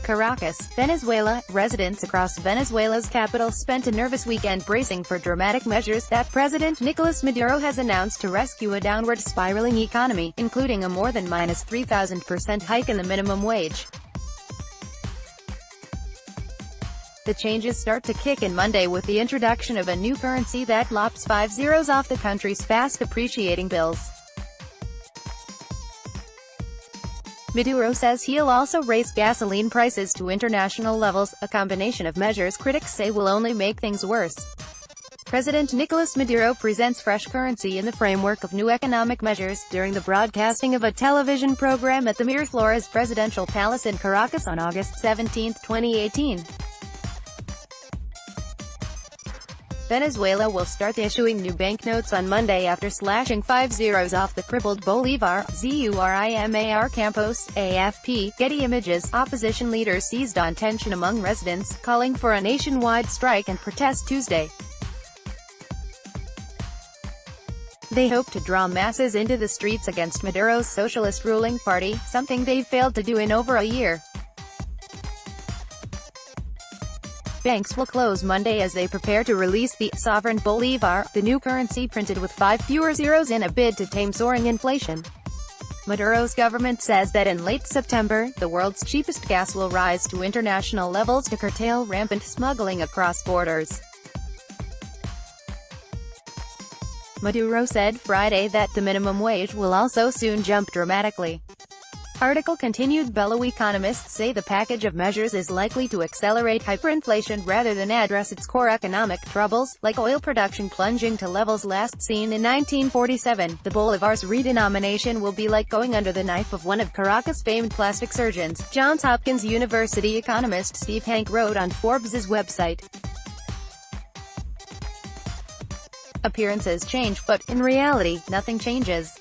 Caracas, Venezuela. Residents across Venezuela's capital spent a nervous weekend bracing for dramatic measures that President Nicolas Maduro has announced to rescue a downward spiraling economy, including a more than -3,000% hike in the minimum wage. The changes start to kick in Monday with the introduction of a new currency that lops 5 zeros off the country's fast-appreciating bills. Maduro says he'll also raise gasoline prices to international levels, a combination of measures critics say will only make things worse. President Nicolas Maduro presents fresh currency in the framework of new economic measures, during the broadcasting of a television program at the Miraflores Presidential Palace in Caracas on August 17, 2018. Venezuela will start issuing new banknotes on Monday after slashing 5 zeros off the crippled Bolivar. Zurimar Campos, AFP, Getty Images. Opposition leaders seized on tension among residents, calling for a nationwide strike and protest Tuesday. They hope to draw masses into the streets against Maduro's socialist ruling party, something they've failed to do in over a year. Banks will close Monday as they prepare to release the sovereign Bolivar, the new currency printed with 5 fewer zeros in a bid to tame soaring inflation. Maduro's government says that in late September, the world's cheapest gas will rise to international levels to curtail rampant smuggling across borders. Maduro said Friday that the minimum wage will also soon jump dramatically. Article continued. Fellow economists say the package of measures is likely to accelerate hyperinflation rather than address its core economic troubles, like oil production plunging to levels last seen in 1947. The Bolivar's redenomination will be like going under the knife of one of Caracas' famed plastic surgeons. Johns Hopkins University economist Steve Hanke wrote on Forbes' website. Appearances change, but, in reality, nothing changes.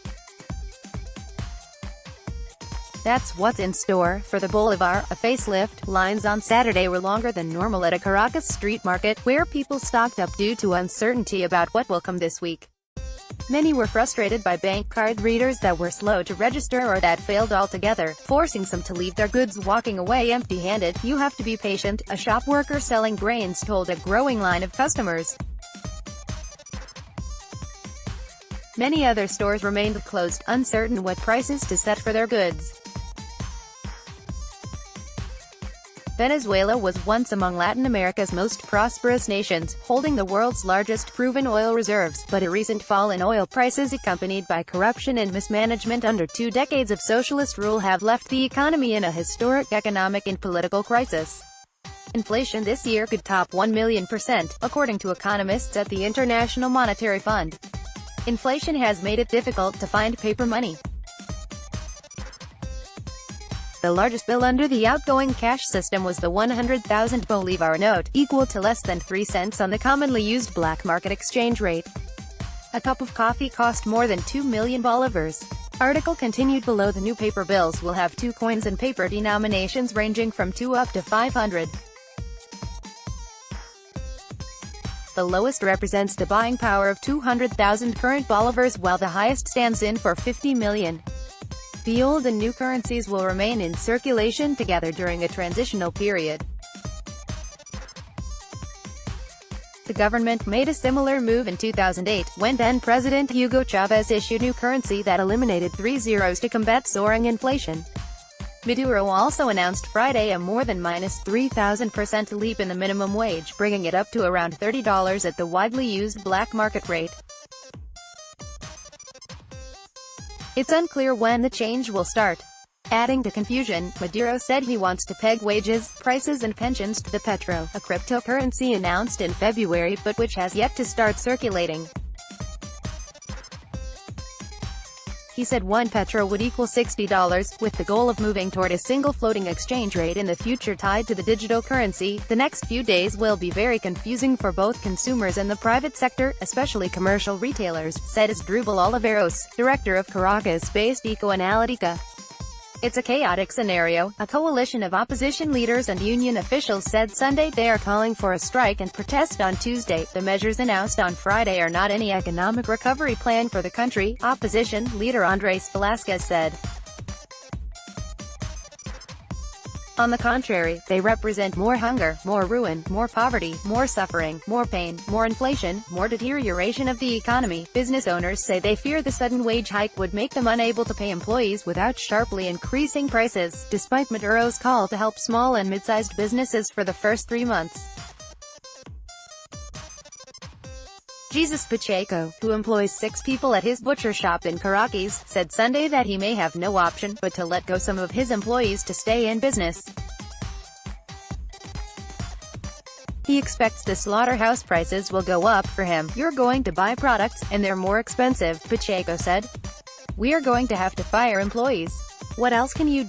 That's what's in store for the Bolivar, a facelift. Lines on Saturday were longer than normal at a Caracas street market, where people stocked up due to uncertainty about what will come this week. Many were frustrated by bank card readers that were slow to register or that failed altogether, forcing some to leave their goods walking away empty-handed. "You have to be patient," a shop worker selling grains told a growing line of customers. Many other stores remained closed, uncertain what prices to set for their goods. Venezuela was once among Latin America's most prosperous nations, holding the world's largest proven oil reserves, but a recent fall in oil prices accompanied by corruption and mismanagement under 2 decades of socialist rule have left the economy in a historic economic and political crisis. Inflation this year could top 1 million%, according to economists at the International Monetary Fund. Inflation has made it difficult to find paper money. The largest bill under the outgoing cash system was the 100,000 Bolivar note, equal to less than 3 cents on the commonly used black market exchange rate. A cup of coffee cost more than 2 million bolivars. Article continued. Below, the new paper bills will have 2 coins and paper denominations ranging from 2 up to 500. The lowest represents the buying power of 200,000 current bolivars, while the highest stands in for 50 million. The old and new currencies will remain in circulation together during a transitional period. The government made a similar move in 2008, when then-President Hugo Chavez issued new currency that eliminated 3 zeros to combat soaring inflation. Maduro also announced Friday a more than -3,000% leap in the minimum wage, bringing it up to around $30 at the widely used black market rate. It's unclear when the change will start. Adding to confusion, Maduro said he wants to peg wages, prices and pensions to the petro, a cryptocurrency announced in February but which has yet to start circulating. He said 1 petro would equal $60, with the goal of moving toward a single floating exchange rate in the future tied to the digital currency. The next few days will be very confusing for both consumers and the private sector, especially commercial retailers, said Asdrubal Oliveros, director of Caracas-based Ecoanalítica. It's a chaotic scenario, a coalition of opposition leaders and union officials said Sunday. They are calling for a strike and protest on Tuesday. The measures announced on Friday are not any economic recovery plan for the country, opposition leader Andrés Velázquez said. On the contrary, they represent more hunger, more ruin, more poverty, more suffering, more pain, more inflation, more deterioration of the economy. Business owners say they fear the sudden wage hike would make them unable to pay employees without sharply increasing prices, despite Maduro's call to help small and mid-sized businesses for the first 3 months. Jesus Pacheco, who employs 6 people at his butcher shop in Caracas, said Sunday that he may have no option but to let go some of his employees to stay in business. He expects the slaughterhouse prices will go up for him. You're going to buy products, and they're more expensive, Pacheco said. We are going to have to fire employees. What else can you do?